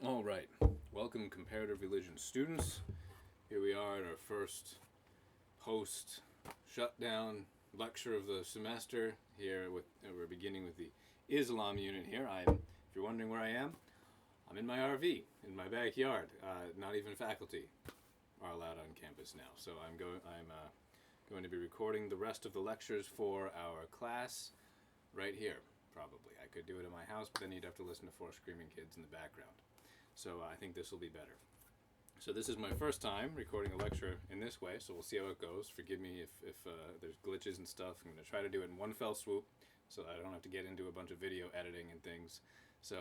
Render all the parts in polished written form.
All right. Welcome, comparative religion students. Here we are at our first post shutdown lecture of the semester. Here we're beginning with the Islam unit here. If you're wondering where I am, I'm in my RV in my backyard. Not even faculty are allowed on campus now. So I'm going to be recording the rest of the lectures for our class right here. Probably I could do it in my house, but then you'd have to listen to four screaming kids in the background. So I think this will be better. So this is my first time recording a lecture in this way, so we'll see how it goes. Forgive me if there's glitches and stuff. I'm going to try to do it in one fell swoop so I don't have to get into a bunch of video editing and things. So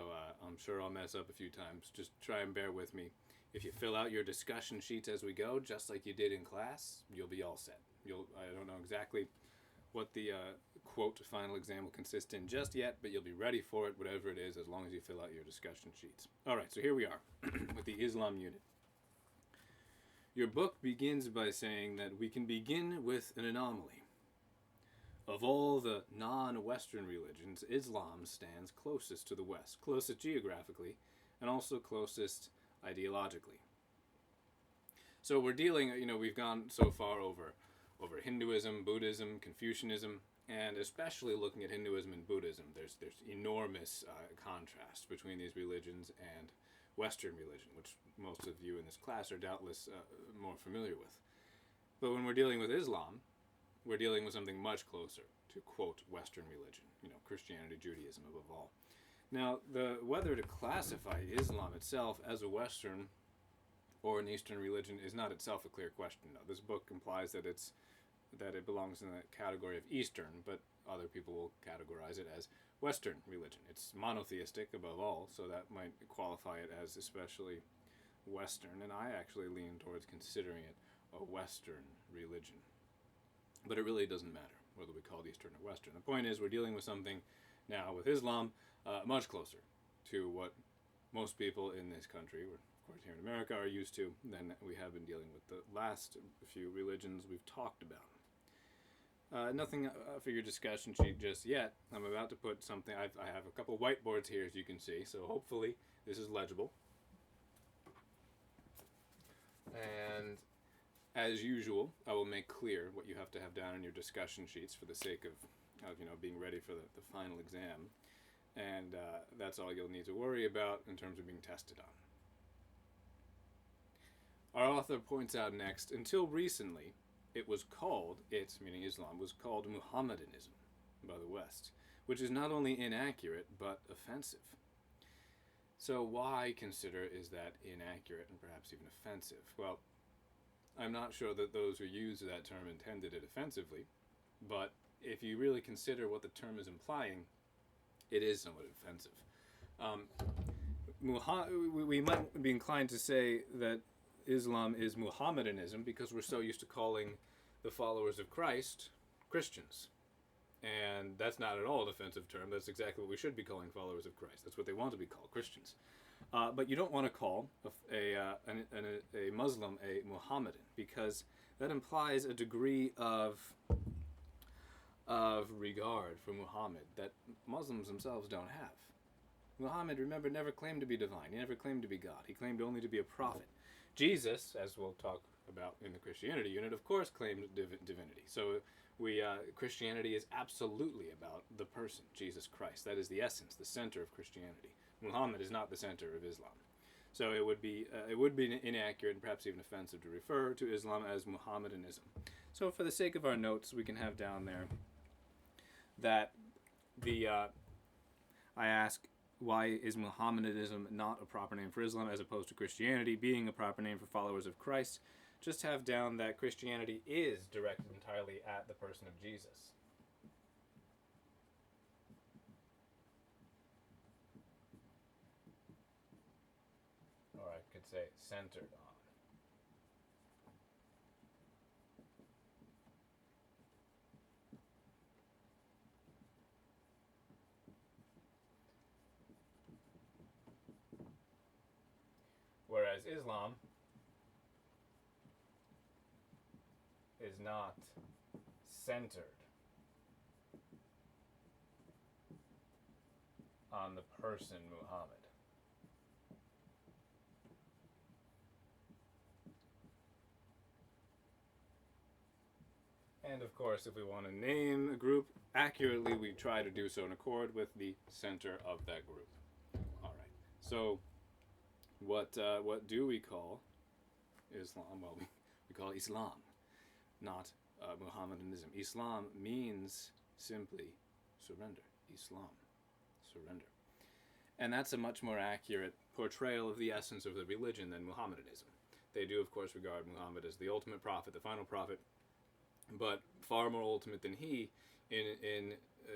I'm sure I'll mess up a few times. Just try and bear with me. If you fill out your discussion sheets as we go, just like you did in class, you'll be all set. I don't know exactly what the quote final exam will consist in just yet, but you'll be ready for it, whatever it is, as long as you fill out your discussion sheets. All right, so here we are with the Islam unit. Your book begins by saying that we can begin with an anomaly. Of all the non-Western religions, Islam stands closest to the West, closest geographically, and also closest ideologically. So we're dealing, we've gone so far over Hinduism, Buddhism, Confucianism, and especially looking at Hinduism and Buddhism, there's enormous contrast between these religions and Western religion, which most of you in this class are doubtless more familiar with. But when we're dealing with Islam, we're dealing with something much closer to, quote, Western religion, Christianity, Judaism above all. Now, whether to classify Islam itself as a Western or an Eastern religion is not itself a clear question. No, this book implies that it belongs in the category of Eastern, but other people will categorize it as Western religion. It's monotheistic above all, so that might qualify it as especially Western, and I actually lean towards considering it a Western religion. But it really doesn't matter whether we call it Eastern or Western. The point is we're dealing with something now with Islam much closer to what most people in this country, of course here in America, are used to than we have been dealing with the last few religions we've talked about. Nothing for your discussion sheet just yet. I'm about to put something. I have a couple whiteboards here, as you can see, so hopefully this is legible. And as usual, I will make clear what you have to have down in your discussion sheets for the sake of being ready for the final exam. And that's all you'll need to worry about in terms of being tested on. Our author points out next, until recently, meaning Islam, was called Muhammadanism by the West, which is not only inaccurate, but offensive. So why consider is that inaccurate and perhaps even offensive? Well, I'm not sure that those who use that term intended it offensively, but if you really consider what the term is implying, it is somewhat offensive. We might be inclined to say that Islam is Muhammadanism because we're so used to calling the followers of Christ Christians. And that's not at all an offensive term. That's exactly what we should be calling followers of Christ. That's what they want to be called, Christians. But you don't want to call a Muslim a Muhammadan because that implies a degree of regard for Muhammad that Muslims themselves don't have. Muhammad, remember, never claimed to be divine. He never claimed to be God. He claimed only to be a prophet. Jesus, as we'll talk about in the Christianity unit, of course claimed divinity. So Christianity is absolutely about the person, Jesus Christ. That is the essence, the center of Christianity. Muhammad is not the center of Islam. So it would be inaccurate and perhaps even offensive to refer to Islam as Muhammadanism. So for the sake of our notes, we can have down there that I ask, why is Muhammadanism not a proper name for Islam as opposed to Christianity being a proper name for followers of Christ? Just have down that Christianity is directed entirely at the person of Jesus. Or I could say centered on. Whereas Islam is not centered on the person Muhammad. And of course, if we want to name a group accurately, we try to do so in accord with the center of that group. All right. So, what do we call Islam? Well, we call it Islam, not Mohammedanism. Islam means simply surrender. Islam, surrender. And that's a much more accurate portrayal of the essence of the religion than Mohammedanism. They do, of course, regard Muhammad as the ultimate prophet, the final prophet, but far more ultimate than he in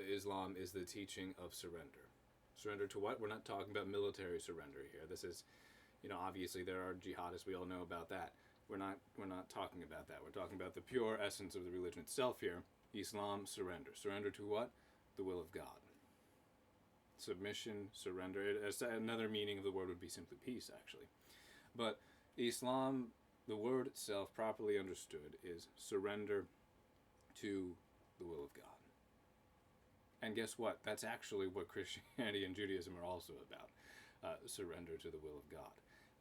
Islam is the teaching of surrender. Surrender to what? We're not talking about military surrender here. This is, obviously there are jihadists, we all know about that. We're not talking about that. We're talking about the pure essence of the religion itself here. Islam, surrender. Surrender to what? The will of God. Submission, surrender. Another meaning of the word would be simply peace, actually. But Islam, the word itself, properly understood, is surrender to the will of God. And guess what? That's actually what Christianity and Judaism are also about. Surrender to the will of God.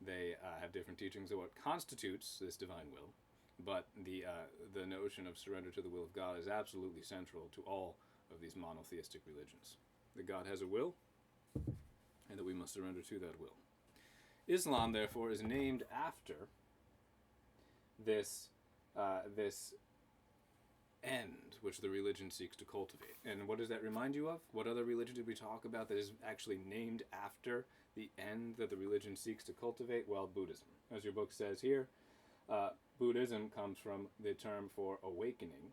They have different teachings of what constitutes this divine will, but the notion of surrender to the will of God is absolutely central to all of these monotheistic religions. That God has a will, and that we must surrender to that will. Islam, therefore, is named after this end which the religion seeks to cultivate. And what does that remind you of? What other religion did we talk about that is actually named after the end that the religion seeks to cultivate? Well, Buddhism. As your book says here, Buddhism comes from the term for awakening.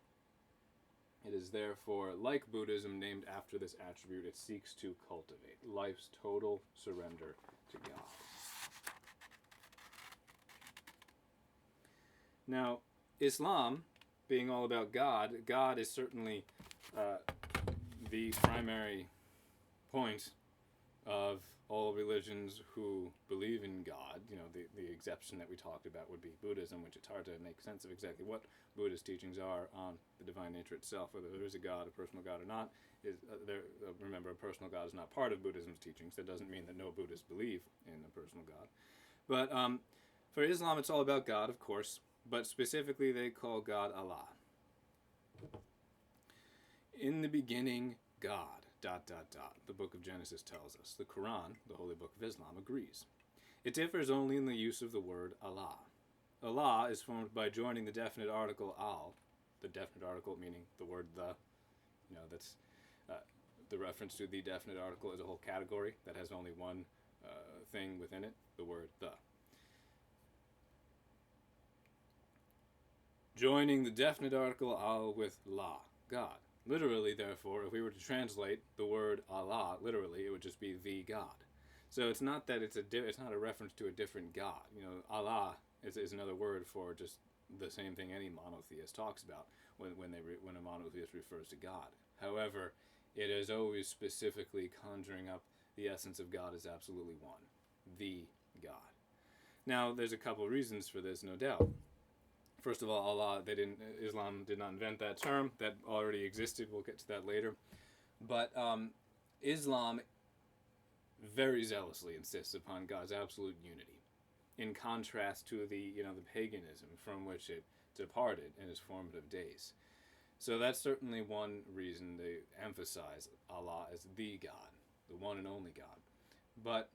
It is therefore, like Buddhism, named after this attribute it seeks to cultivate, life's total surrender to God. Now, Islam, being all about God, God is certainly the primary point of all religions who believe in God. The exception that we talked about would be Buddhism, which it's hard to make sense of exactly what Buddhist teachings are on the divine nature itself, whether there is a God, a personal God or not. Remember, a personal God is not part of Buddhism's teachings. That doesn't mean that no Buddhists believe in a personal God. But for Islam, it's all about God, of course, but specifically they call God Allah. In the beginning, God, ... The book of Genesis tells us. The Quran, the holy book of Islam, agrees. It differs only in the use of the word Allah. Allah is formed by joining the definite article al, the definite article meaning the word the. That's the reference to the definite article is a whole category that has only one thing within it, the word the. Joining the definite article al with la, God. Literally, therefore, if we were to translate the word Allah, literally, it would just be the God. So it's not that it's not a reference to a different God. Allah is another word for just the same thing any monotheist talks about when a monotheist refers to God. However, it is always specifically conjuring up the essence of God as absolutely one, the God. Now, there's a couple reasons for this, no doubt. First of all, Allah, Islam did not invent that term. That already existed. We'll get to that later. But Islam very zealously insists upon God's absolute unity, in contrast to the paganism from which it departed in its formative days. So that's certainly one reason they emphasize Allah as the God, the one and only God. But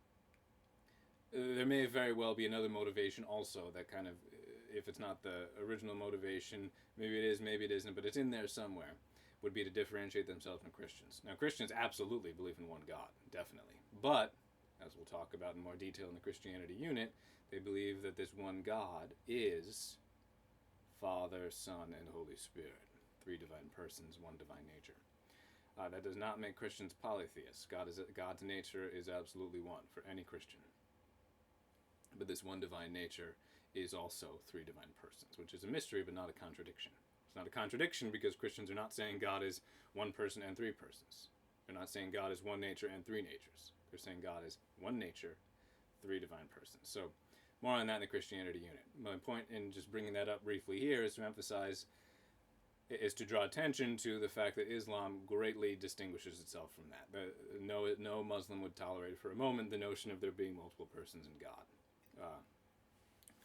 there may very well be another motivation also that kind of, if it's not the original motivation, maybe it is, maybe it isn't, but it's in there somewhere, would be to differentiate themselves from Christians. Now, Christians absolutely believe in one God, definitely. But, as we'll talk about in more detail in the Christianity unit, they believe that this one God is Father, Son, and Holy Spirit. Three divine persons, one divine nature. That does not make Christians polytheists. God's nature is absolutely one for any Christian. But this one divine nature is also three divine persons, which is a mystery but not a contradiction. It's not a contradiction because Christians are not saying God is one person and three persons. They're not saying God is one nature and three natures. They're saying God is one nature, three divine persons. So more on that in the Christianity unit. My point in just bringing that up briefly here is to draw attention to the fact that Islam greatly distinguishes itself from that. No Muslim would tolerate for a moment the notion of there being multiple persons in God.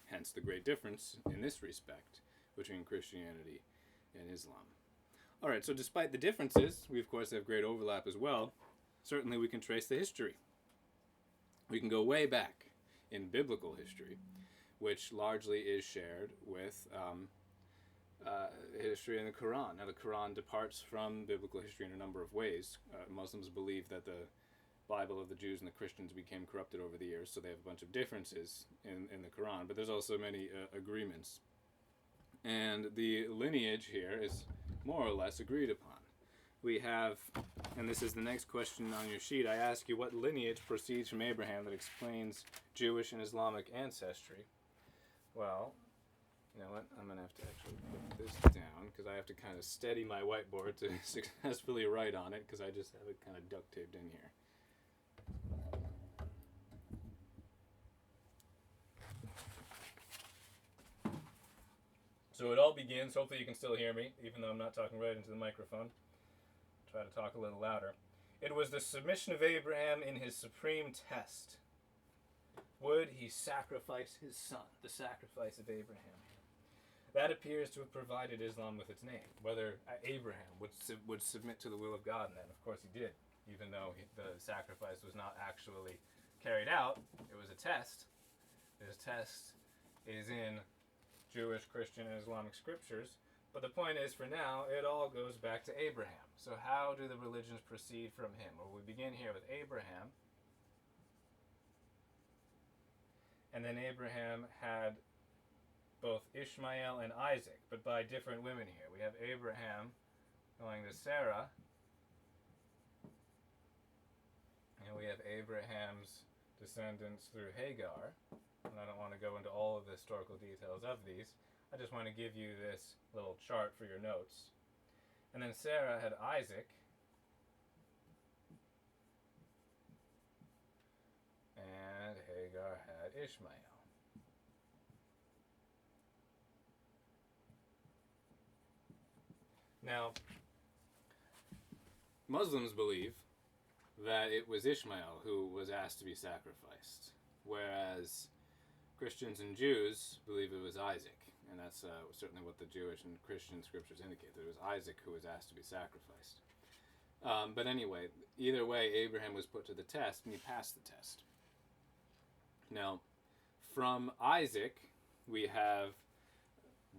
Hence the great difference in this respect between Christianity in Islam. All right, so despite the differences, we of course have great overlap as well. Certainly we can trace the history. We can go way back in biblical history, which largely is shared with history in the Quran. Now, the Quran departs from biblical history in a number of ways. Muslims believe that the Bible of the Jews and the Christians became corrupted over the years, so they have a bunch of differences in the Quran, but there's also many agreements. And the lineage here is more or less agreed upon. We have, and this is the next question on your sheet, I ask you what lineage proceeds from Abraham that explains Jewish and Islamic ancestry. Well, you know what, I'm going to have to actually put this down because I have to kind of steady my whiteboard to successfully write on it because I just have it kind of duct taped in here. So it all begins, hopefully you can still hear me, even though I'm not talking right into the microphone. Try to talk a little louder. It was the submission of Abraham in his supreme test. Would he sacrifice his son? The sacrifice of Abraham. That appears to have provided Islam with its name. Whether Abraham would submit to the will of God, and then of course he did, even though the sacrifice was not actually carried out. It was a test. This test is in Jewish, Christian, and Islamic scriptures. But the point is, for now, it all goes back to Abraham. So how do the religions proceed from him? Well, we begin here with Abraham. And then Abraham had both Ishmael and Isaac, but by different women here. We have Abraham going to Sarah. And we have Abraham's descendants through Hagar. And I don't want to go into all of the historical details of these. I just want to give you this little chart for your notes. And then Sarah had Isaac. And Hagar had Ishmael. Now, Muslims believe that it was Ishmael who was asked to be sacrificed, whereas Christians and Jews believe it was Isaac. And that's certainly what the Jewish and Christian scriptures indicate, that it was Isaac who was asked to be sacrificed. But anyway, either way, Abraham was put to the test, and he passed the test. Now, from Isaac, we have,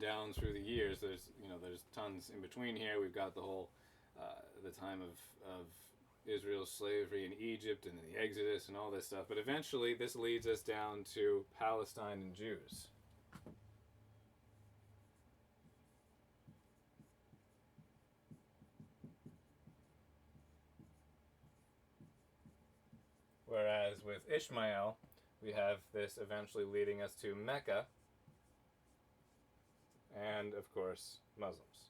down through the years, there's tons in between here. We've got the whole, the time of Israel's slavery in Egypt, and the Exodus, and all this stuff. But eventually, this leads us down to Palestine and Jews. Whereas with Ishmael, we have this eventually leading us to Mecca, and of course, Muslims.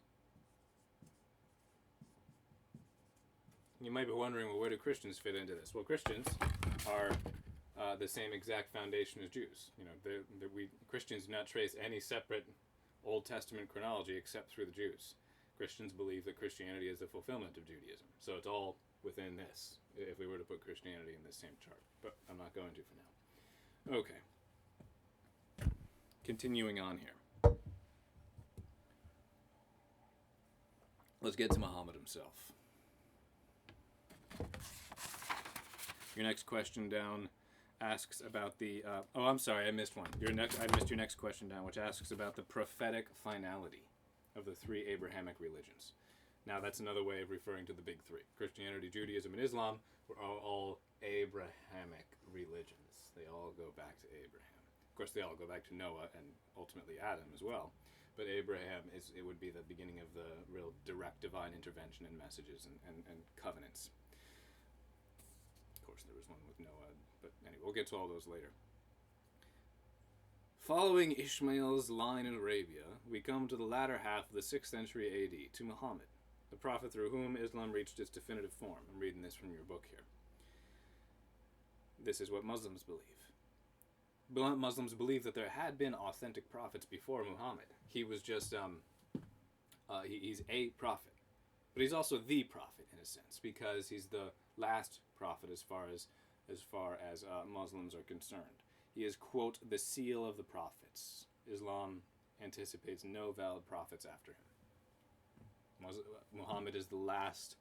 You might be wondering, well, where do Christians fit into this? Well, Christians are the same exact foundation as Jews. You know, Christians do not trace any separate Old Testament chronology except through the Jews. Christians believe that Christianity is the fulfillment of Judaism, so it's all within this, if we were to put Christianity in this same chart. But I'm not going to for now. Okay. Continuing on here. Let's get to Muhammad himself. Your next question down asks about the... I'm sorry, I missed one. I missed your next question down, which asks about the prophetic finality of the three Abrahamic religions. Now, that's another way of referring to the big three. Christianity, Judaism, and Islam were all Abrahamic religions. They all go back to Abraham. Of course, they all go back to Noah and ultimately Adam as well. But Abraham, it would be the beginning of the real direct divine intervention and messages and covenants. Of course, there was one with Noah, but anyway, we'll get to all those later. Following Ishmael's line in Arabia, we come to the latter half of the 6th century AD, to Muhammad, the prophet through whom Islam reached its definitive form. I'm reading this from your book here. This is what Muslims believe. Muslims believe that there had been authentic prophets before Muhammad. He was just, he's a prophet. But he's also the prophet, in a sense, because he's the last prophet as far as Muslims are concerned. He is, quote, the seal of the prophets. Islam anticipates no valid prophets after him. Muhammad is the last.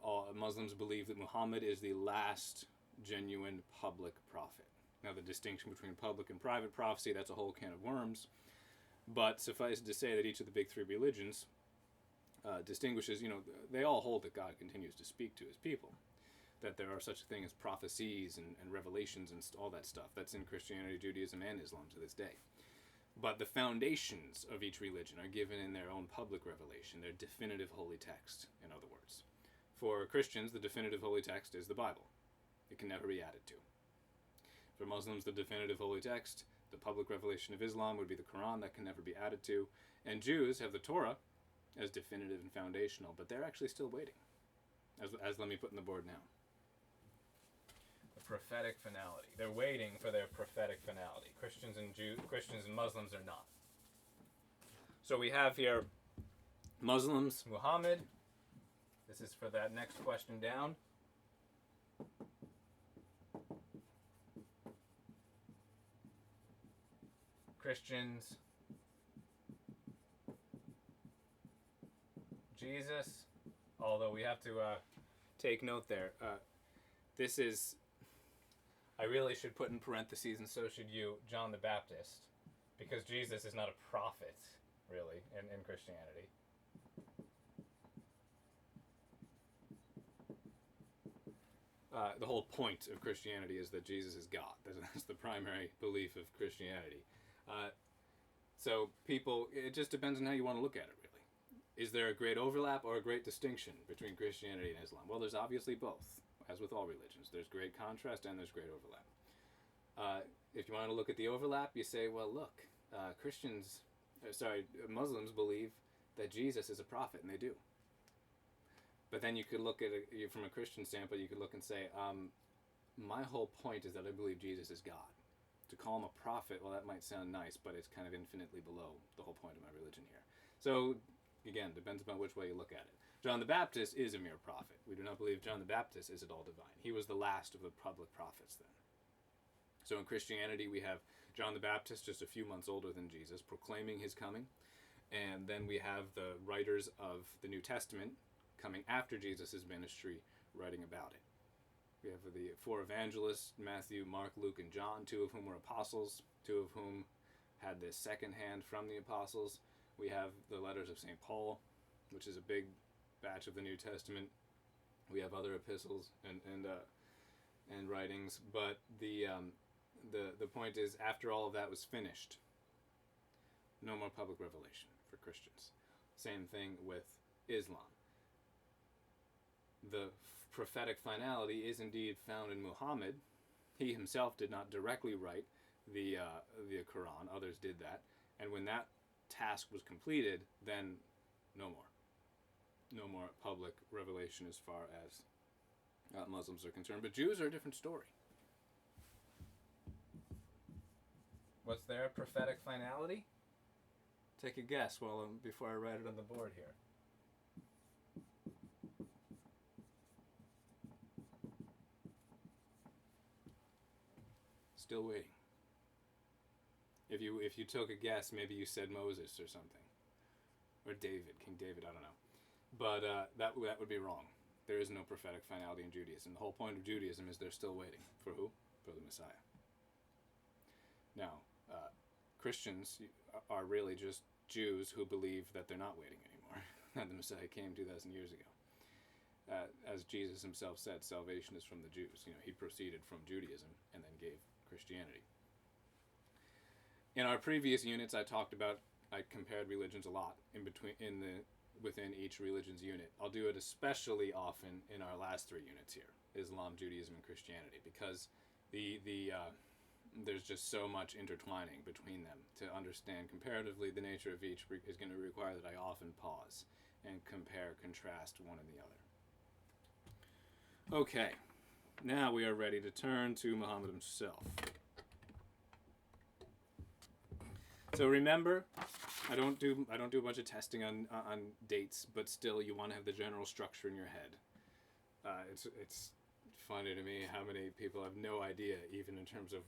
All Muslims believe that Muhammad is the last genuine public prophet. Now, the distinction between public and private prophecy, that's a whole can of worms. But suffice it to say that each of the big three religions distinguishes, they all hold that God continues to speak to his people. That there are such a thing as prophecies and revelations and all that stuff. That's in Christianity, Judaism, and Islam to this day. But the foundations of each religion are given in their own public revelation, their definitive holy text, in other words. For Christians, the definitive holy text is the Bible. It can never be added to. For Muslims, the definitive holy text, the public revelation of Islam, would be the Quran. That can never be added to. And Jews have the Torah as definitive and foundational, but they're actually still waiting, as let me put in the board now. The prophetic finality. They're waiting for their prophetic finality. Christians and Muslims are not. So we have here Muslims, Muhammad. This is for that next question down. Christians, Jesus, although we have to take note there. This is, I really should put in parentheses, and so should you, John the Baptist, because Jesus is not a prophet, really, in Christianity. The whole point of Christianity is that Jesus is God. That's the primary belief of Christianity. So people, it just depends on how you want to look at it, really. Is there a great overlap or a great distinction between Christianity and Islam? Well, there's obviously both, as with all religions. There's great contrast and there's great overlap. If you want to look at the overlap, you say, well, look, Muslims believe that Jesus is a prophet, and they do. But then you could look at it from a Christian standpoint, you could look and say, my whole point is that I believe Jesus is God. To call him a prophet, well, that might sound nice, but it's kind of infinitely below the whole point of my religion here. So, again, depends upon which way you look at it. John the Baptist is a mere prophet. We do not believe John the Baptist is at all divine. He was the last of the public prophets then. So in Christianity, we have John the Baptist, just a few months older than Jesus, proclaiming his coming. And then we have the writers of the New Testament coming after Jesus' ministry, writing about it. We have the four evangelists, Matthew, Mark, Luke, and John, two of whom were apostles, two of whom had this second hand from the apostles. We have the letters of St. Paul, which is a big batch of the New Testament. We have other epistles and writings, but the point is, after all of that was finished, no more public revelation for Christians. Same thing with Islam. The prophetic finality is indeed found in Muhammad. He himself did not directly write the Quran. Others did that. And when that task was completed, then no more. No more public revelation as far as Muslims are concerned. But Jews are a different story. Was there a prophetic finality? Take a guess before I write it on the board here. Still waiting. If you took a guess, maybe you said Moses or something, or David, King David. I don't know, but that would be wrong. There is no prophetic finality in Judaism. The whole point of Judaism is they're still waiting for who? For the Messiah. Now, Christians are really just Jews who believe that they're not waiting anymore. That the Messiah came 2,000 years ago. As Jesus himself said, salvation is from the Jews. He proceeded from Judaism and then gave Christianity. In our previous units, I compared religions a lot within each religion's unit. I'll do it especially often in our last three units here, Islam, Judaism, and Christianity, because there's just so much intertwining between them. To understand comparatively the nature of each is going to require that I often pause and contrast one and the other. Okay, now we are ready to turn to Muhammad himself. So remember, I don't do a bunch of testing on dates, but still you want to have the general structure in your head. It's funny to me how many people have no idea, even in terms of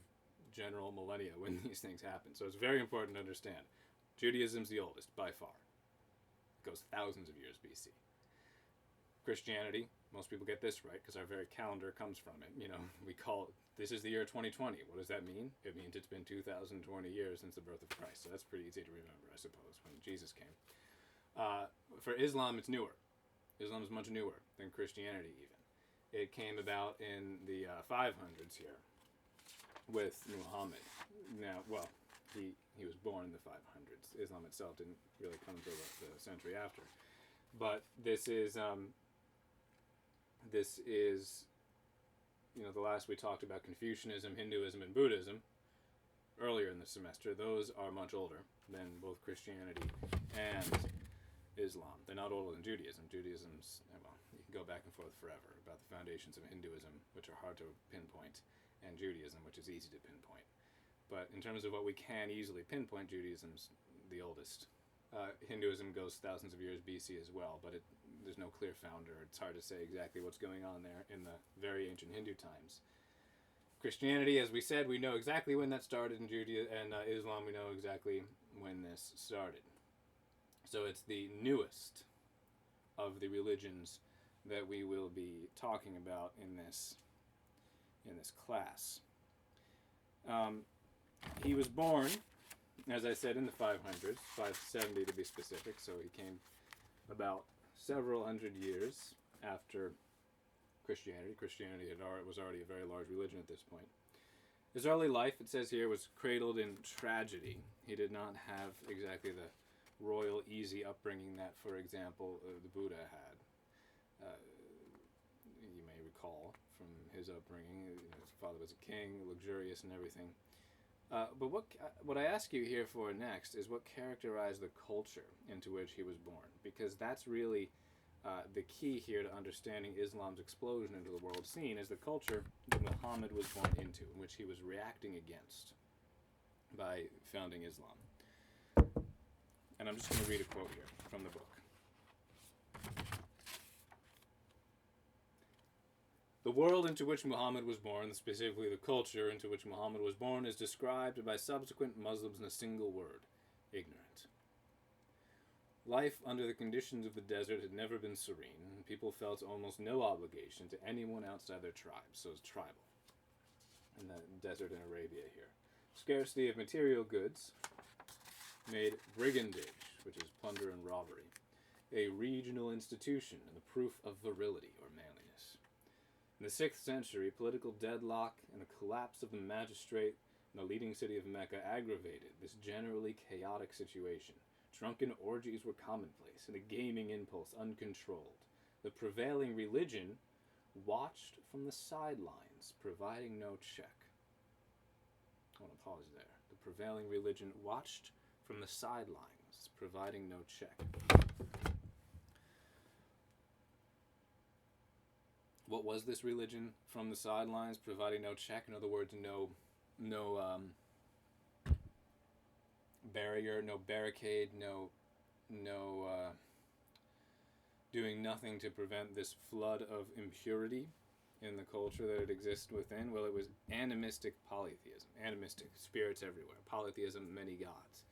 general millennia, when these things happen. So it's very important to understand. Judaism's the oldest, by far. It goes thousands of years BC. Christianity, most people get this right because our very calendar comes from it. You know, we call it, this is the year 2020. What does that mean? It means it's been 2,020 years since the birth of Christ. So that's pretty easy to remember, I suppose, when Jesus came. For Islam, it's newer. Islam is much newer than Christianity even. It came about in the 500s here with Muhammad. Now, well, he was born in the 500s. Islam itself didn't really come until the century after. But this is, you know, the last we talked about Confucianism, Hinduism, and Buddhism earlier in the semester. Those are much older than both Christianity and Islam. They're not older than Judaism. Judaism's, well, you can go back and forth forever about the foundations of Hinduism, which are hard to pinpoint, and Judaism, which is easy to pinpoint. But in terms of what we can easily pinpoint, Judaism's the oldest. Hinduism goes thousands of years BC as well, but there's no clear founder. It's hard to say exactly what's going on there in the very ancient Hindu times. Christianity, as we said, we know exactly when that started in Judaism, and Islam, we know exactly when this started. So it's the newest of the religions that we will be talking about in this class. He was born, as I said, in the 500s, 570 to be specific, so he came about several hundred years after Christianity. Christianity was already a very large religion at this point. His early life, it says here, was cradled in tragedy. He did not have exactly the royal, easy upbringing that, for example, the Buddha had. You may recall from his upbringing, his father was a king, luxurious and everything. But what I ask you here for next is what characterized the culture into which he was born, because that's really the key here to understanding Islam's explosion into the world scene, is the culture that Muhammad was born into, in which he was reacting against by founding Islam. And I'm just going to read a quote here from the book. The world into which Muhammad was born, specifically the culture into which Muhammad was born, is described by subsequent Muslims in a single word: ignorant. Life under the conditions of the desert had never been serene, and people felt almost no obligation to anyone outside their tribes, so it's tribal. In the desert in Arabia here. Scarcity of material goods made brigandage, which is plunder and robbery, a regional institution and the proof of virility or manliness. In the 6th century, political deadlock and the collapse of the magistrate in the leading city of Mecca aggravated this generally chaotic situation. Drunken orgies were commonplace, and a gaming impulse uncontrolled. The prevailing religion watched from the sidelines, providing no check. I want to pause there. The prevailing religion watched from the sidelines, providing no check. What was this religion from the sidelines, providing no check? In other words, no barrier, no barricade, no doing nothing to prevent this flood of impurity in the culture that it exists within. Well, it was animistic polytheism, animistic, spirits everywhere, polytheism, many gods.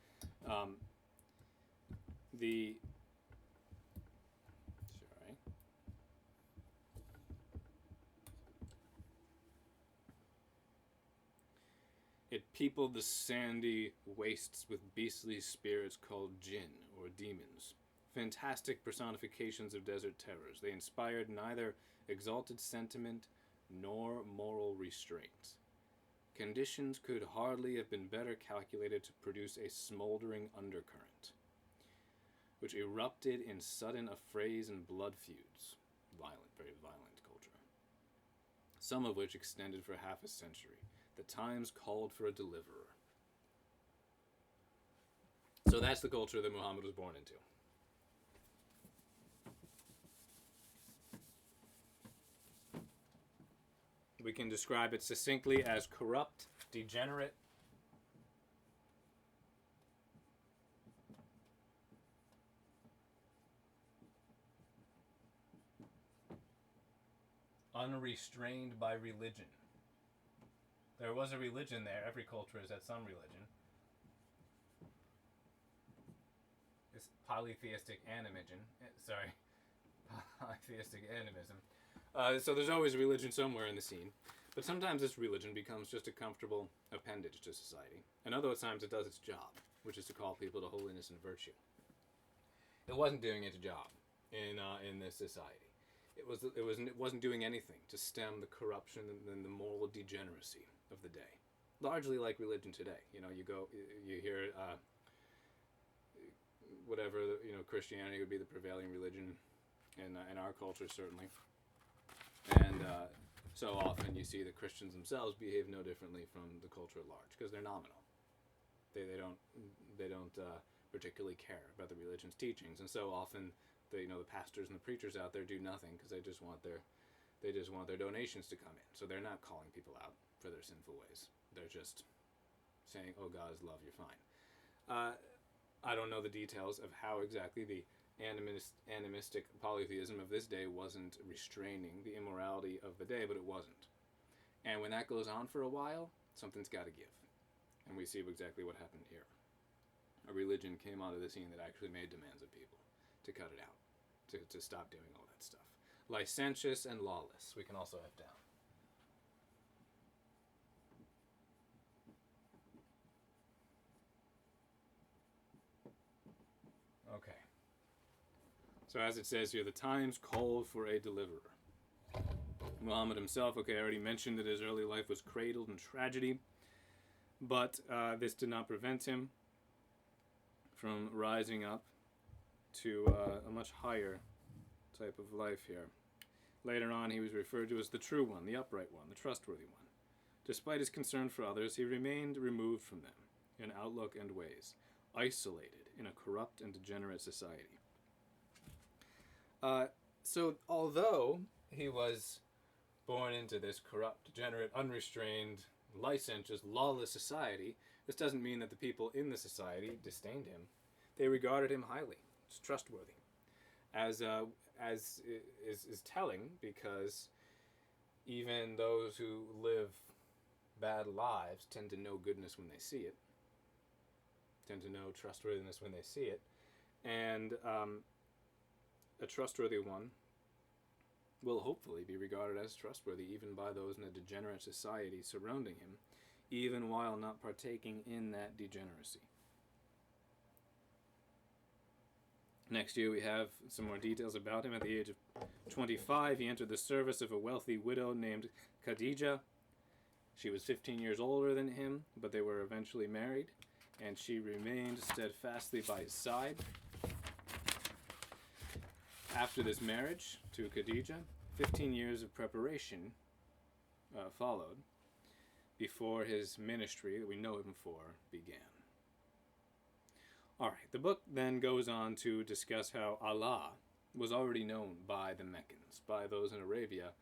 It peopled the sandy wastes with beastly spirits called jinn, or demons, fantastic personifications of desert terrors. They inspired neither exalted sentiment nor moral restraint. Conditions could hardly have been better calculated to produce a smoldering undercurrent, which erupted in sudden affrays and blood feuds. Violent, very violent culture. Some of which extended for half a century. The times called for a deliverer. So that's the culture that Muhammad was born into. We can describe it succinctly as corrupt, degenerate, unrestrained by religion. There was a religion there. Every culture has had some religion. It's polytheistic animism. Polytheistic animism. So there's always religion somewhere in the scene. But sometimes this religion becomes just a comfortable appendage to society. And other times it does its job, which is to call people to holiness and virtue. It wasn't doing its job in this society. It wasn't doing anything to stem the corruption and the moral degeneracy of the day. Largely like religion today. You know, you hear whatever, Christianity would be the prevailing religion in our culture, certainly. And so often you see that Christians themselves behave no differently from the culture at large because they're nominal. They don't particularly care about the religion's teachings, and so often the pastors and the preachers out there do nothing because they just want their donations to come in. So they're not calling people out for their sinful ways. They're just saying, "Oh, God is love, you're fine." I don't know the details of how exactly the animistic polytheism of this day wasn't restraining the immorality of the day, but it wasn't. And when that goes on for a while, something's got to give. And we see exactly what happened here. A religion came onto the scene that actually made demands of people to cut it out, to stop doing all that stuff. Licentious and lawless, we can also have down. Okay. So as it says here, the times called for a deliverer. Muhammad himself, I already mentioned that his early life was cradled in tragedy, but this did not prevent him from rising up to a much higher type of life here. Later on, he was referred to as the true one, the upright one, the trustworthy one. Despite his concern for others, he remained removed from them in outlook and ways, isolated in a corrupt and degenerate society. So although he was born into this corrupt, degenerate, unrestrained, licentious, lawless society, this doesn't mean that the people in the society disdained him. They regarded him highly. It's trustworthy. As is telling, because even those who live bad lives tend to know goodness when they see it, tend to know trustworthiness when they see it, and a trustworthy one will hopefully be regarded as trustworthy even by those in a degenerate society surrounding him, even while not partaking in that degeneracy. Next year we have some more details about him. At the age of 25, he entered the service of a wealthy widow named Khadija. She was 15 years older than him, but they were eventually married, and she remained steadfastly by his side. After this marriage to Khadija, 15 years of preparation followed before his ministry that we know him for began. Alright, the book then goes on to discuss how Allah was already known by the Meccans, by those in Arabia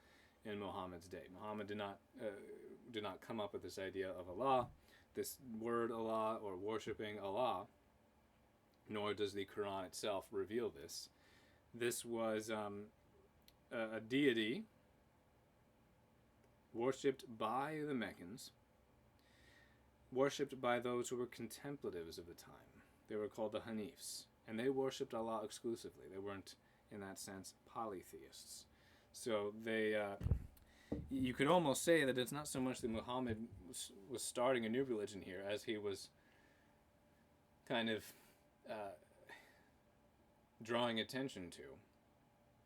in Muhammad's day. Muhammad did not come up with this idea of Allah, this word Allah, or worshipping Allah, nor does the Quran itself reveal this. This was a deity worshipped by the Meccans, worshipped by those who were contemplatives of the time. They were called the Hanifs, and they worshipped Allah exclusively. They weren't, in that sense, polytheists. So you could almost say that it's not so much that Muhammad was starting a new religion here, as he was kind of drawing attention to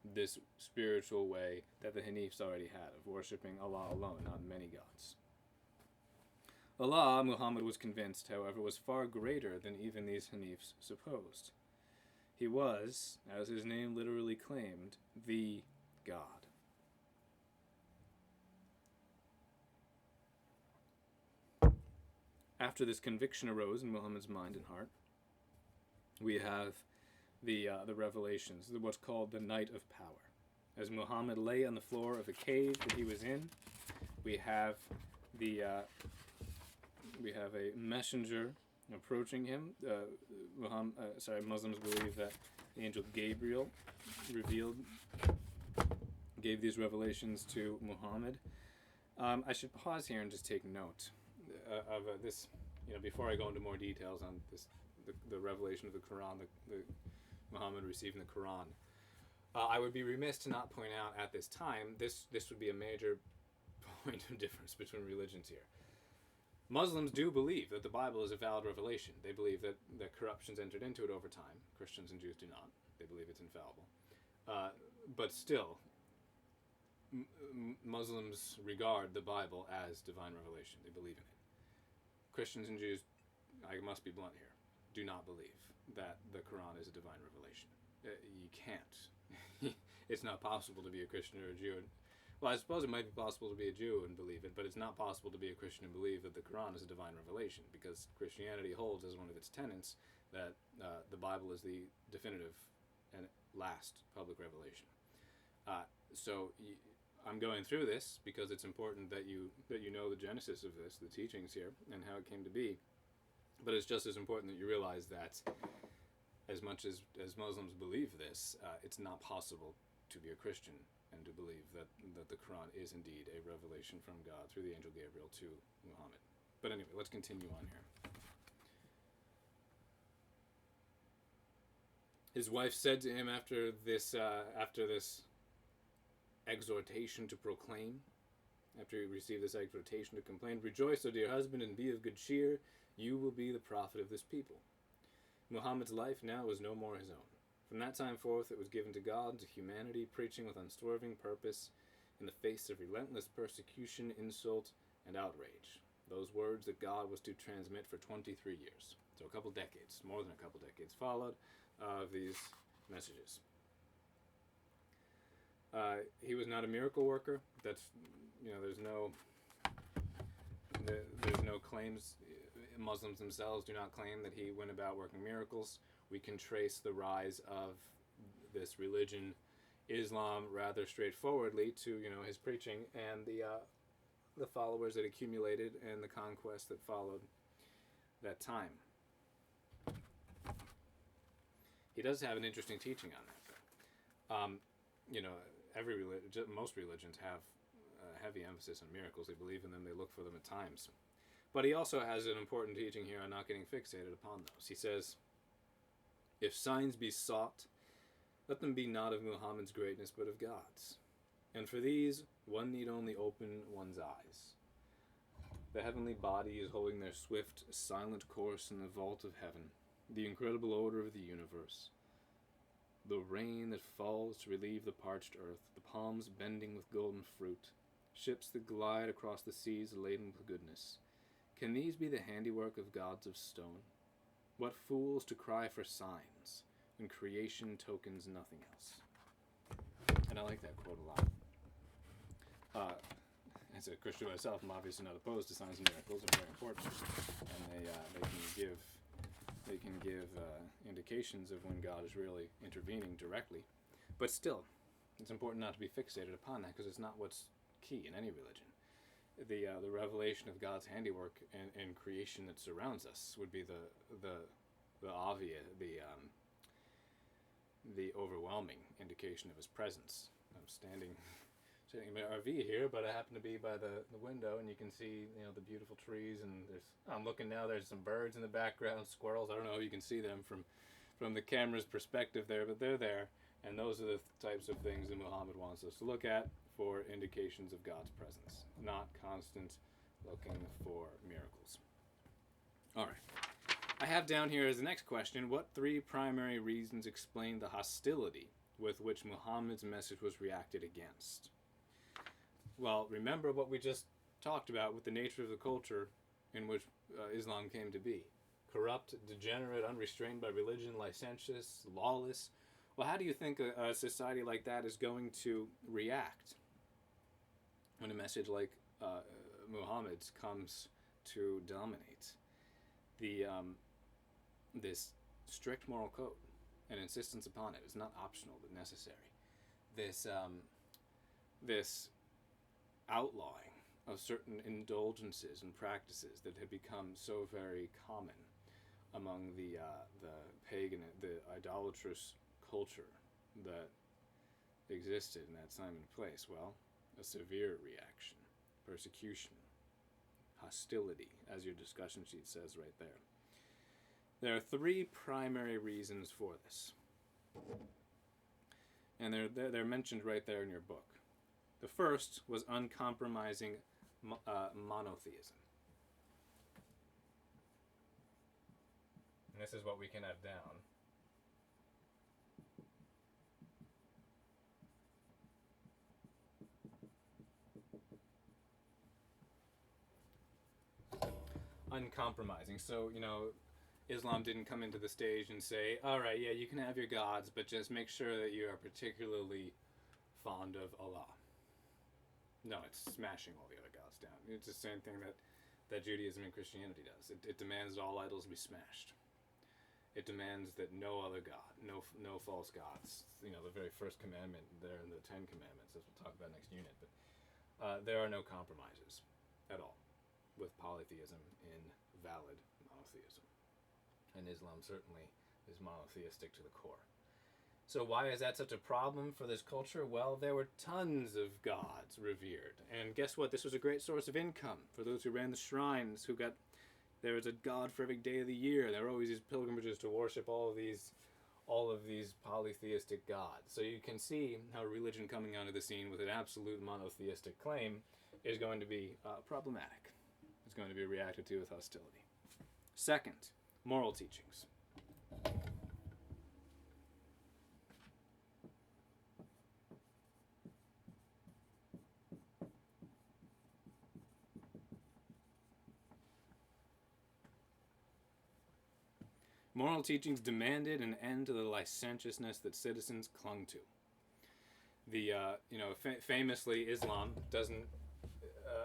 this spiritual way that the Hanifs already had of worshipping Allah alone, not many gods. Allah, Muhammad was convinced, however, was far greater than even these Hanifs supposed. He was, as his name literally claimed, the God. After this conviction arose in Muhammad's mind and heart, we have the revelations, what's called the Night of Power. As Muhammad lay on the floor of a cave that he was in, we have a messenger approaching him. Muslims believe that the angel Gabriel gave these revelations to Muhammad. I should pause here and just take note of this, before I go into more details on this, the revelation of the Quran, the Muhammad receiving the Quran. I would be remiss to not point out at this time, this would be a major point of difference between religions here. Muslims do believe that the Bible is a valid revelation. They believe that corruptions entered into it over time. Christians and Jews do not. They believe it's infallible. But still, Muslims regard the Bible as divine revelation. They believe in it. Christians and Jews, I must be blunt here, do not believe that the Quran is a divine revelation. You can't. It's not possible to be a Christian or a Jew. Well, I suppose it might be possible to be a Jew and believe it, but it's not possible to be a Christian and believe that the Quran is a divine revelation, because Christianity holds as one of its tenets that the Bible is the definitive and last public revelation. I'm going through this because it's important that you know the genesis of this, the teachings here, and how it came to be. But it's just as important that you realize that as much as Muslims believe this, it's not possible to be a Christian and to believe that the Quran is indeed a revelation from God through the angel Gabriel to Muhammad. But anyway, let's continue on here. His wife said to him after this exhortation to proclaim, after he received this exhortation to complain, "Rejoice, O dear husband, and be of good cheer. You will be the prophet of this people." Muhammad's life now was no more his own. From that time forth it was given to God, to humanity, preaching with unswerving purpose in the face of relentless persecution, insult, and outrage. Those words that God was to transmit for 23 years. So a couple decades, more than a couple decades followed of these messages. He was not a miracle worker. That's, there's no claims. Muslims themselves do not claim that he went about working miracles. We can trace the rise of this religion, Islam, rather straightforwardly to his preaching and the followers that accumulated and the conquest that followed that time. He does have an interesting teaching on that. Most religions have a heavy emphasis on miracles. They believe in them. They look for them at times. But he also has an important teaching here on not getting fixated upon those. He says, "If signs be sought, let them be not of Muhammad's greatness, but of God's. And for these, one need only open one's eyes. The heavenly body is holding their swift, silent course in the vault of heaven, the incredible order of the universe. The rain that falls to relieve the parched earth, the palms bending with golden fruit, ships that glide across the seas laden with goodness. Can these be the handiwork of gods of stone? What fools to cry for signs, when creation tokens nothing else." And I like that quote a lot. As a Christian myself, I'm obviously not opposed to signs and miracles. They're very important, and they can give indications of when God is really intervening directly. But still, it's important not to be fixated upon that, because it's not what's key in any religion. The revelation of God's handiwork and creation that surrounds us would be the obvious, the overwhelming indication of His presence. I'm standing in my RV here, but I happen to be by the window, and you can see the beautiful trees, and I'm looking now. There's some birds in the background, squirrels. I don't know if you can see them from the camera's perspective there, but they're there, and those are the types of things that Muhammad wants us to look at for indications of God's presence, not constant looking for miracles. All right. I have down here as the next question, what three primary reasons explain the hostility with which Muhammad's message was reacted against? Well, remember what we just talked about with the nature of the culture in which Islam came to be. Corrupt, degenerate, unrestrained by religion, licentious, lawless. Well, how do you think a society like that is going to react when a message like Muhammad's comes to dominate this strict moral code and insistence upon it? It's not optional but necessary. This outlawing of certain indulgences and practices that had become so very common among the pagan, the idolatrous culture that existed in that time and place. Well, a severe reaction, persecution, hostility, as your discussion sheet says right there. There are three primary reasons for this. And they're mentioned right there in your book. The first was uncompromising monotheism. And this is what we can have down. Uncompromising. So, Islam didn't come into the stage and say, all right, yeah, you can have your gods, but just make sure that you are particularly fond of Allah. No, it's smashing all the other gods down. It's the same thing that Judaism and Christianity does. It demands that all idols be smashed. It demands that no other god, no false gods. The very first commandment there in the Ten Commandments, as we'll talk about next unit. But there are no compromises at all with polytheism in valid monotheism. And Islam certainly is monotheistic to the core. So why is that such a problem for this culture? Well, there were tons of gods revered. And guess what? This was a great source of income for those who ran the shrines, there was a god for every day of the year. There were always these pilgrimages to worship all of these polytheistic gods. So you can see how religion coming onto the scene with an absolute monotheistic claim is going to be problematic. It's going to be reacted to with hostility. Second, moral teachings. Moral teachings demanded an end to the licentiousness that citizens clung to. Famously, Islam doesn't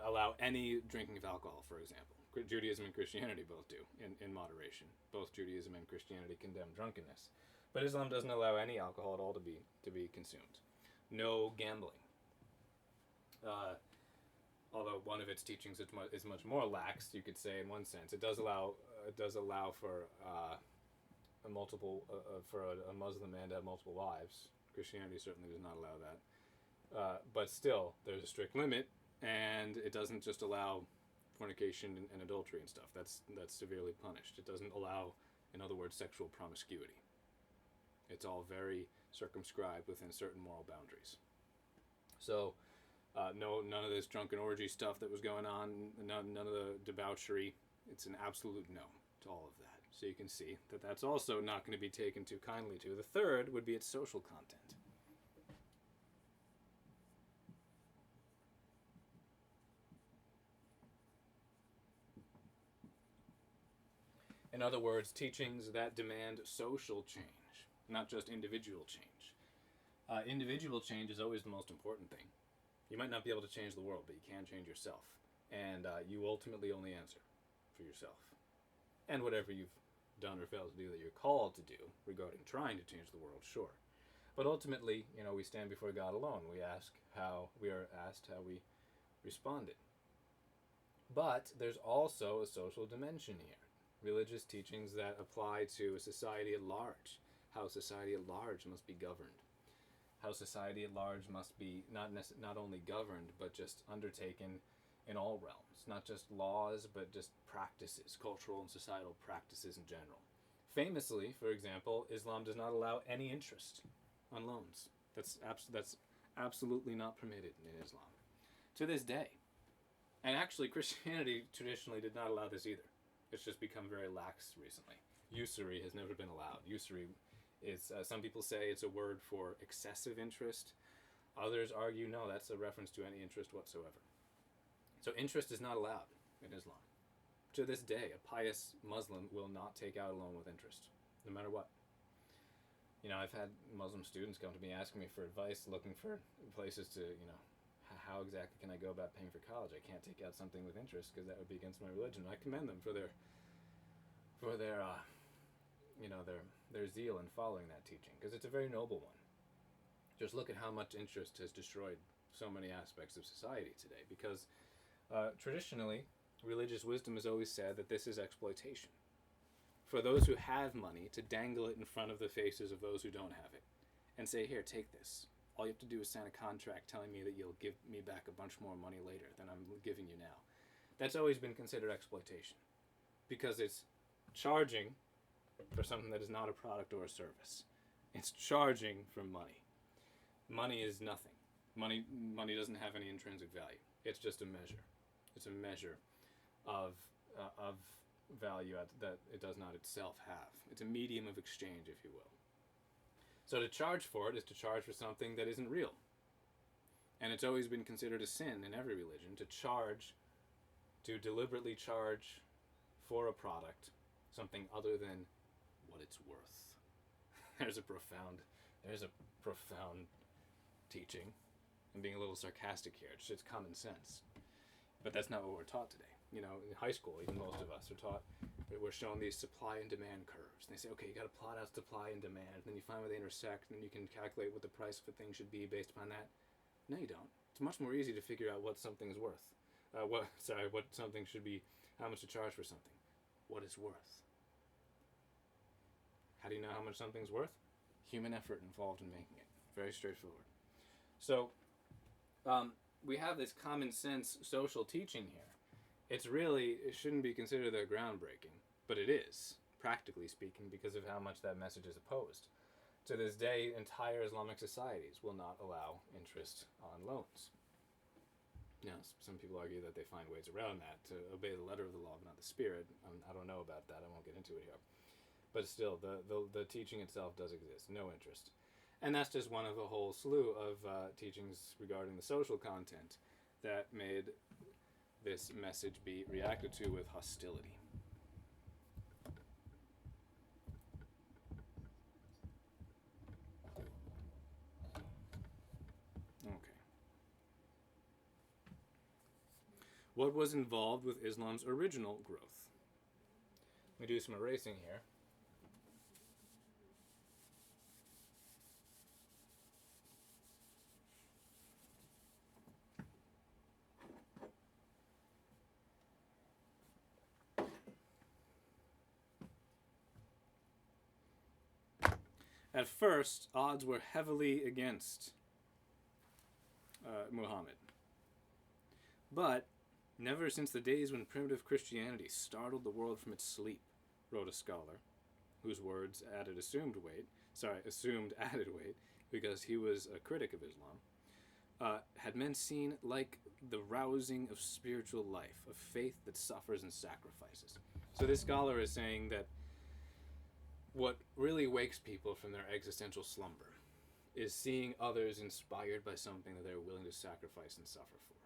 allow any drinking of alcohol, for example. Judaism and Christianity both do, in moderation. Both Judaism and Christianity condemn drunkenness. But Islam doesn't allow any alcohol at all to be consumed. No gambling. Although one of its teachings is much more lax, you could say, in one sense. It does allow for a Muslim man to have multiple wives. Christianity certainly does not allow that. But still, there's a strict limit, and it doesn't just allow fornication and adultery and stuff. That's severely punished. It doesn't allow, in other words, sexual promiscuity. It's all very circumscribed within certain moral boundaries. So, none of this drunken orgy stuff that was going on, none of the debauchery. It's an absolute no to all of that. So you can see that that's also not going to be taken too kindly to. The third would be its social content. In other words, teachings that demand social change, not just individual change. Individual change is always the most important thing. You might not be able to change the world, but you can change yourself. And you ultimately only answer for yourself. And whatever you've done or failed to do that you're called to do regarding trying to change the world, sure. But ultimately, we stand before God alone. We are asked how we responded. But there's also a social dimension here. Religious teachings that apply to a society at large. How society at large must be governed. How society at large must be not only governed, but just undertaken in all realms. Not just laws, but just practices, cultural and societal practices in general. Famously, for example, Islam does not allow any interest on loans. That's absolutely not permitted in Islam. To this day. And actually, Christianity traditionally did not allow this either. It's just become very lax recently. Usury has never been allowed. Usury is, some people say it's a word for excessive interest. Others argue, no, that's a reference to any interest whatsoever. So interest is not allowed in Islam. To this day, a pious Muslim will not take out a loan with interest, no matter what. I've had Muslim students come to me asking me for advice, looking for places to, how exactly can I go about paying for college? I can't take out something with interest because that would be against my religion. And I commend them for their zeal in following that teaching, because it's a very noble one. Just look at how much interest has destroyed so many aspects of society today, because traditionally, religious wisdom has always said that this is exploitation. For those who have money, to dangle it in front of the faces of those who don't have it, and say, here, take this. All you have to do is sign a contract telling me that you'll give me back a bunch more money later than I'm giving you now. That's always been considered exploitation, because it's charging for something that is not a product or a service. It's charging for money. Money is nothing. Money doesn't have any intrinsic value. It's just a measure. It's a measure of value that it does not itself have. It's a medium of exchange, if you will. So to charge for it is to charge for something that isn't real. And it's always been considered a sin in every religion to deliberately charge for a product something other than what it's worth. There's a profound teaching. I'm being a little sarcastic here. It's common sense. But that's not what we're taught today. In high school, even most of us are taught, we're shown these supply and demand curves. And they say, okay, you got to plot out supply and demand, and then you find where they intersect, and then you can calculate what the price of a thing should be based upon that. No, you don't. It's much more easy to figure out what something's worth. What something should be, how much to charge for something. What it's worth. How do you know how much something's worth? Human effort involved in making it. Very straightforward. So, we have this common sense social teaching here. It shouldn't be considered that groundbreaking, but it is, practically speaking, because of how much that message is opposed. To this day, entire Islamic societies will not allow interest on loans. Now, some people argue that they find ways around that to obey the letter of the law, but not the spirit. I don't know about that. I won't get into it here. But still, the teaching itself does exist. No interest. And that's just one of a whole slew of teachings regarding the social content that made this message be reacted to with hostility. Okay. What was involved with Islam's original growth? Let me do some erasing here. At first, odds were heavily against Muhammad. But never since the days when primitive Christianity startled the world from its sleep, wrote a scholar, whose words assumed added weight, because he was a critic of Islam, had men seen like the rousing of spiritual life, of faith that suffers and sacrifices. So this scholar is saying that what really wakes people from their existential slumber is seeing others inspired by something that they're willing to sacrifice and suffer for.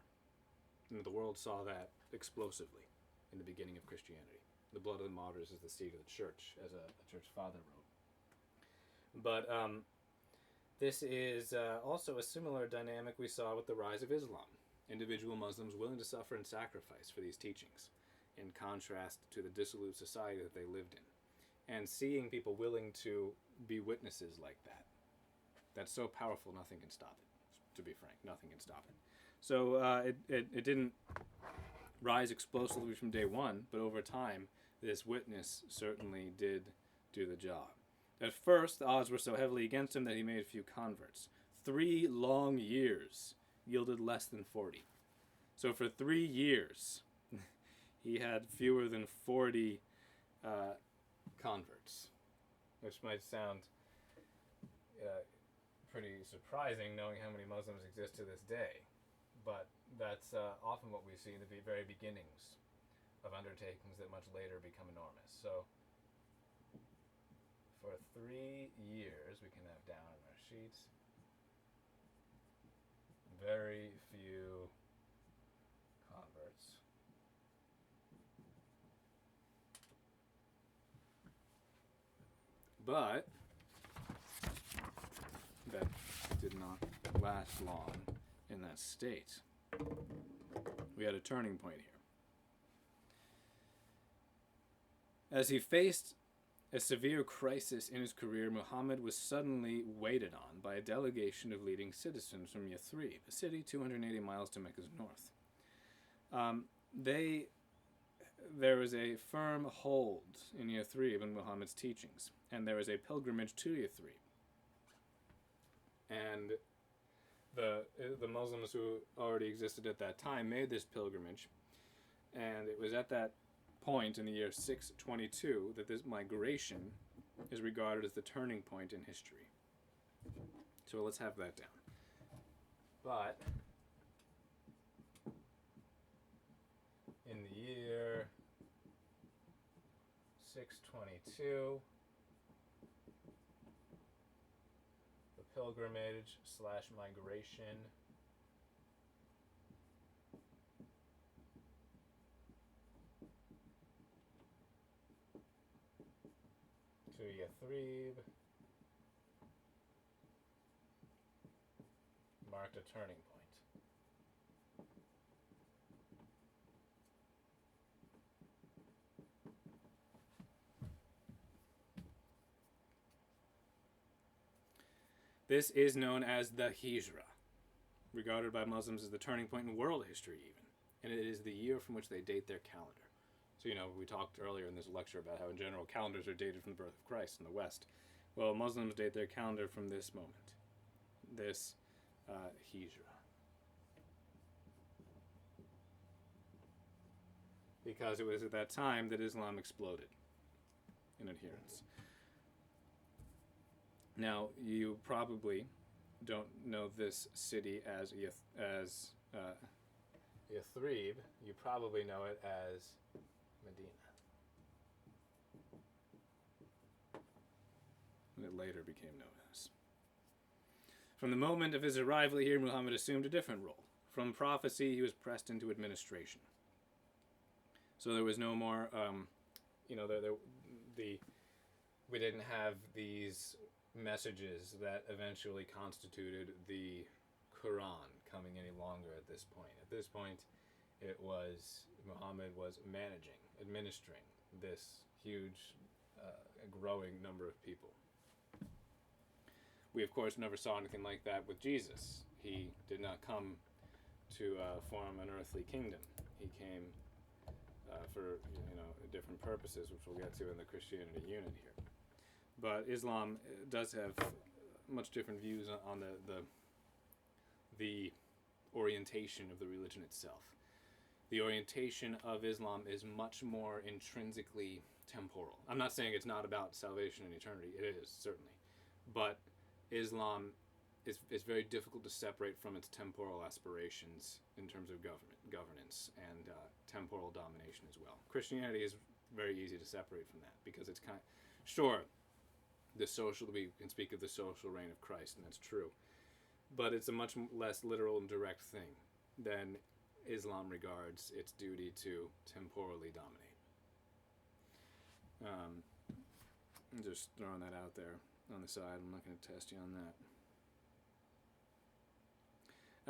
And the world saw that explosively in the beginning of Christianity. The blood of the martyrs is the seed of the church, as a church father wrote. But this is also a similar dynamic we saw with the rise of Islam. Individual Muslims willing to suffer and sacrifice for these teachings, in contrast to the dissolute society that they lived in. And seeing people willing to be witnesses like that. That's so powerful, nothing can stop it. To be frank, nothing can stop it. So it didn't rise explosively from day one, but over time, this witness certainly did do the job. At first, the odds were so heavily against him that he made a few converts. 3 long years yielded less than 40. So for 3 years, he had fewer than 40 converts, which might sound pretty surprising knowing how many Muslims exist to this day, but that's often what we see in the very beginnings of undertakings that much later become enormous. So for 3 years, we can have down in our sheets, very few converts. But that did not last long in that state. We had a turning point here. As he faced a severe crisis in his career, Muhammad was suddenly waited on by a delegation of leading citizens from Yathrib, a city 280 miles to Mecca's north. There was a firm hold in Yathrib in Muhammad's teachings, and there was a pilgrimage to Yathrib. And the Muslims who already existed at that time made this pilgrimage, and it was at that point in the year 622 that this migration is regarded as the turning point in history. So let's have that down. But in the year 622, the pilgrimage / migration to Yathrib marked a turning point. This is known as the Hijra, regarded by Muslims as the turning point in world history even, and it is the year from which they date their calendar. So, we talked earlier in this lecture about how in general calendars are dated from the birth of Christ in the West. Well, Muslims date their calendar from this moment, this Hijra. Because it was at that time that Islam exploded in adherence. Now, you probably don't know this city as Yathrib. You probably know it as Medina. And it later became known as. From the moment of his arrival here, Muhammad assumed a different role. From prophecy, he was pressed into administration. So there was no more, we didn't have these messages that eventually constituted the Quran coming any longer at this point. At this point, Muhammad was administering this huge, growing number of people. We, of course, never saw anything like that with Jesus. He did not come to form an earthly kingdom. He came for different purposes, which we'll get to in the Christianity unit here. But Islam does have much different views on the orientation of the religion itself. The orientation of Islam is much more intrinsically temporal. I'm not saying it's not about salvation and eternity. It is, certainly. But Islam is very difficult to separate from its temporal aspirations in terms of governance and temporal domination as well. Christianity is very easy to separate from that because it's sure, we can speak of the social reign of Christ, and that's true. But it's a much less literal and direct thing than Islam regards its duty to temporally dominate. I'm just throwing that out there on the side. I'm not going to test you on that.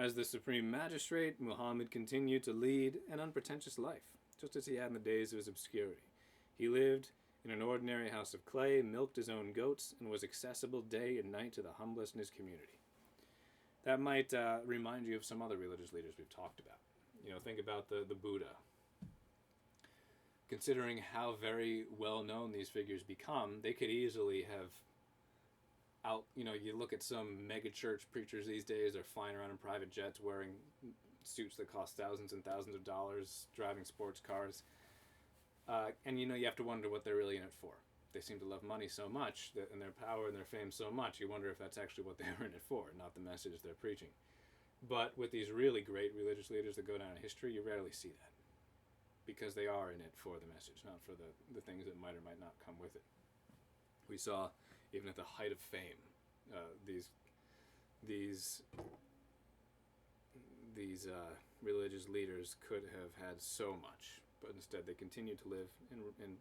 As the supreme magistrate, Muhammad continued to lead an unpretentious life, just as he had in the days of his obscurity. He lived in an ordinary house of clay, milked his own goats, and was accessible day and night to the humblest in his community. That might remind you of some other religious leaders we've talked about. Think about the Buddha. Considering how very well known these figures become, they could easily have you look at some mega church preachers these days, they're flying around in private jets wearing suits that cost thousands and thousands of dollars, driving sports cars. And you have to wonder what they're really in it for. They seem to love money so much, and their power and their fame so much, you wonder if that's actually what they were in it for, not the message they're preaching. But with these really great religious leaders that go down in history, you rarely see that. Because they are in it for the message, not for the things that might or might not come with it. We saw, even at the height of fame, these religious leaders could have had so much, but instead they continued to live in,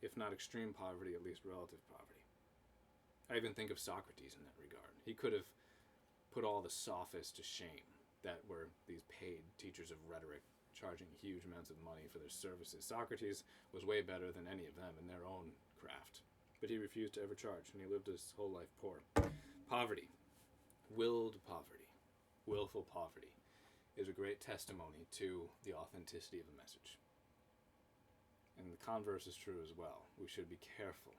if not extreme poverty, at least relative poverty. I even think of Socrates in that regard. He could have put all the sophists to shame that were these paid teachers of rhetoric, charging huge amounts of money for their services. Socrates was way better than any of them in their own craft, but he refused to ever charge, and he lived his whole life poor. Poverty, willful poverty, is a great testimony to the authenticity of a message. And the converse is true as well. We should be careful.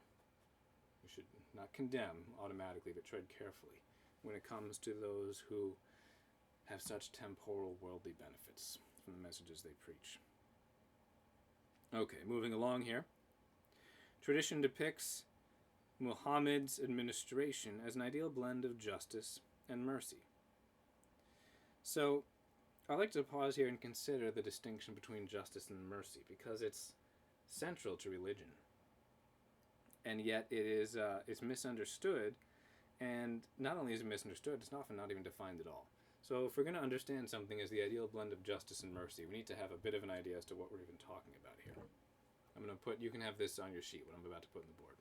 We should not condemn automatically, but tread carefully when it comes to those who have such temporal worldly benefits from the messages they preach. Okay, moving along here. Tradition depicts Muhammad's administration as an ideal blend of justice and mercy. So, I'd like to pause here and consider the distinction between justice and mercy because it's central to religion. And yet it's misunderstood, and not only is it misunderstood, it's often not even defined at all. So if we're going to understand something as the ideal blend of justice and mercy, we need to have a bit of an idea as to what we're even talking about here. I'm going to put, you can have this on your sheet, what I'm about to put on the board.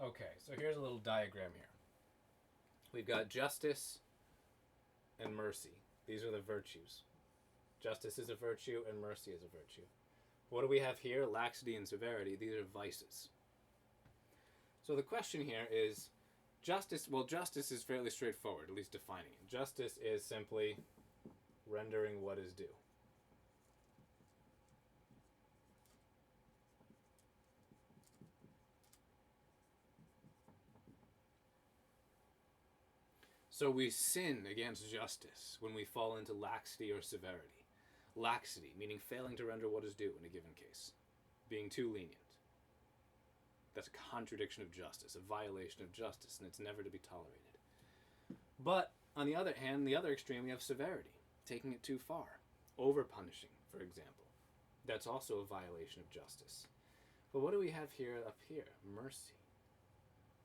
Okay, so here's a little diagram here. We've got justice and mercy. These are the virtues. Justice is a virtue and mercy is a virtue. What do we have here? Laxity and severity. These are vices. So the question here is, justice, well, justice is fairly straightforward, at least defining it. Justice is simply rendering what is due. So we sin against justice when we fall into laxity or severity. Laxity, meaning failing to render what is due in a given case. Being too lenient. That's a contradiction of justice, a violation of justice, and it's never to be tolerated. But, on the other hand, the other extreme, we have severity, taking it too far. Over-punishing, for example. That's also a violation of justice. But what do we have here up here? Mercy.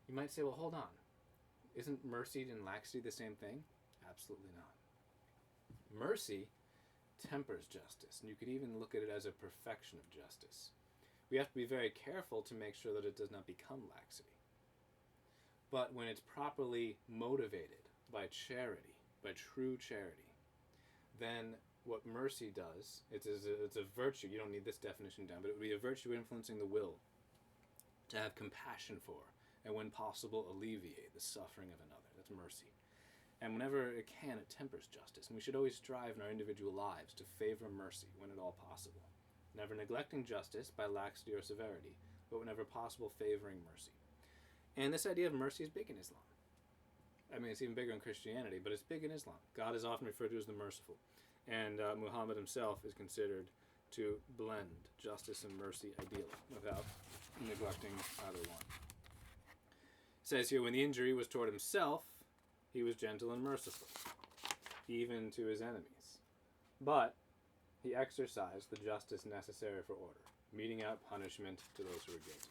You might say, well, hold on. Isn't mercy and laxity the same thing? Absolutely not. Mercy tempers justice, and you could even look at it as a perfection of justice. We have to be very careful to make sure that it does not become laxity. But when it's properly motivated by charity, by true charity, then what mercy does, it's a virtue. You don't need this definition down, but it would be a virtue influencing the will to have compassion for, and when possible, alleviate the suffering of another. That's mercy. And whenever it can, it tempers justice. And we should always strive in our individual lives to favor mercy when at all possible. Never neglecting justice by laxity or severity, but whenever possible, favoring mercy. And this idea of mercy is big in Islam. I mean, it's even bigger in Christianity, but it's big in Islam. God is often referred to as the merciful. And Muhammad himself is considered to blend justice and mercy ideally without neglecting either one. It says here, when the injury was toward himself, he was gentle and merciful, even to his enemies. But he exercised the justice necessary for order, meting out punishment to those who were guilty.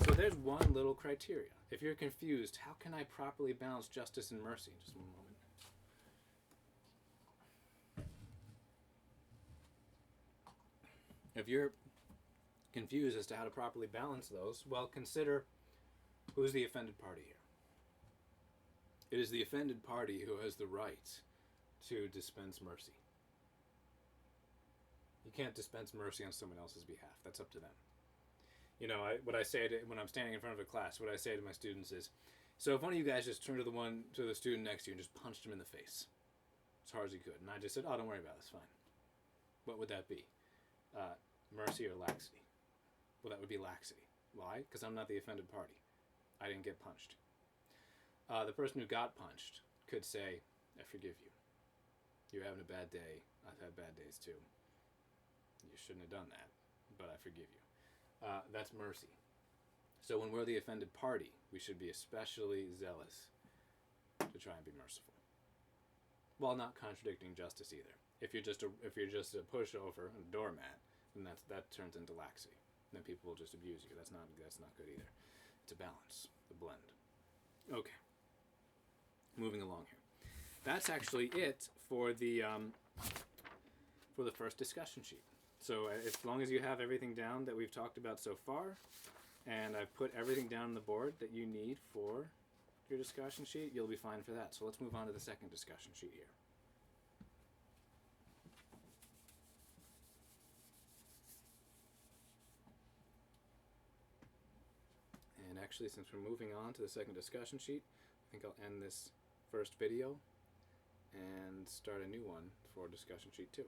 So there's one little criteria. If you're confused, how can I properly balance justice and mercy? Just one moment. If you're confused as to how to properly balance those, well, consider who's the offended party here. It is the offended party who has the right to dispense mercy. You can't dispense mercy on someone else's behalf. That's up to them. You know, what I say when I'm standing in front of a class, what I say to my students is, so if one of you guys just turned to the student next to you and just punched him in the face as hard as he could, and I just said, oh, don't worry about it, it's fine. What would that be? Mercy or laxity? Well, that would be laxity. Why? Because I'm not the offended party. I didn't get punched. The person who got punched could say, I forgive you. You're having a bad day. I've had bad days too. You shouldn't have done that, but I forgive you. That's mercy. So when we're the offended party, we should be especially zealous to try and be merciful, while not contradicting justice either. If you're just a pushover, a doormat, then that turns into laxity. Then people will just abuse you. That's not good either. It's a balance, a blend. Okay. Moving along here. That's actually it for the first discussion sheet. So as long as you have everything down that we've talked about so far, and I've put everything down on the board that you need for your discussion sheet, you'll be fine for that. So let's move on to the second discussion sheet here. And actually, since we're moving on to the second discussion sheet, think I'll end this first video and start a new one for discussion sheet 2.